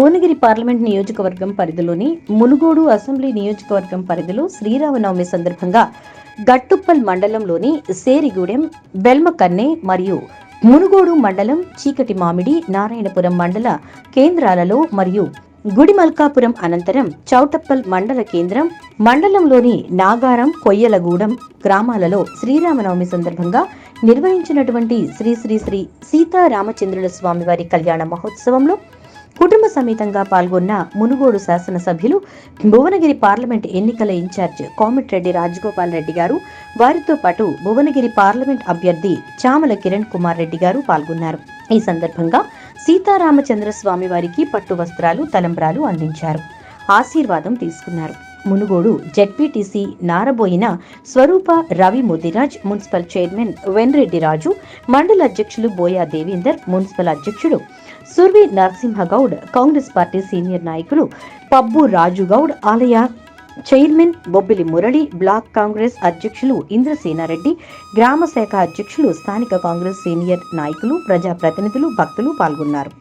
Bhuvanagiri parliament నియోజకవర్గం పరిధిలోని Munugode assembly నియోజకవర్గం పరిధిలో శ్రీరామనవమి సందర్భంగా గట్టుప్పల్ మండలంలోని సేరిగూడెం, బెల్మకన్నె మరియు మునుగోడు మండలం చీకటి మామిడి, నారాయణపురం మండల కేంద్రాలలో మరియు గుడిమల్కాపురం అనంతరం చౌటప్పల్ మండల కేంద్రం, మండలంలోని నాగారం, కొయ్యలగూడెం గ్రామాలలో శ్రీరామనవమి సందర్భంగా నిర్వహించినటువంటి శ్రీ శ్రీ శ్రీ సీతారామచంద్రుల స్వామివారి కళ్యాణ మహోత్సవంలో కుటుంబ సమేతంగా పాల్గొన్న మునుగోడు శాసనసభ్యులు, భువనగిరి పార్లమెంట్ ఎన్నికల ఇన్ఛార్జ్ కోమటిరెడ్డి రాజగోపాల్ రెడ్డి గారు, వారితో పాటు భువనగిరి పార్లమెంట్ అభ్యర్థి చామల కిరణ్ కుమార్ రెడ్డి గారు పాల్గొన్నారు. ఈ సందర్భంగా సీతారామచంద్ర స్వామి వారికి పట్టు వస్త్రాలు, తలంబ్రాలు అందించారు. ఆశీర్వాదం తీసుకున్నారు. మునుగోడు జెడ్పీటీసీ నారబోయిన స్వరూప రవి ముదిరాజ్, మున్సిపల్ చైర్మన్ వెన్రెడ్డి రాజు, మండల అధ్యక్షులు బోయా దేవేందర్, మున్సిపల్ అధ్యక్షుడు సుర్వి నరసింహగౌడ్, కాంగ్రెస్ పార్టీ సీనియర్ నాయకులు పబ్బు రాజుగౌడ్, ఆలయ చైర్మన్ బొబ్బిలి మురళి, బ్లాక్ కాంగ్రెస్ అధ్యక్షులు ఇంద్రసేనారెడ్డి, గ్రామ శాఖ అధ్యక్షులు, స్థానిక కాంగ్రెస్ సీనియర్ నాయకులు, ప్రజాప్రతినిధులు, భక్తులు పాల్గొన్నారు.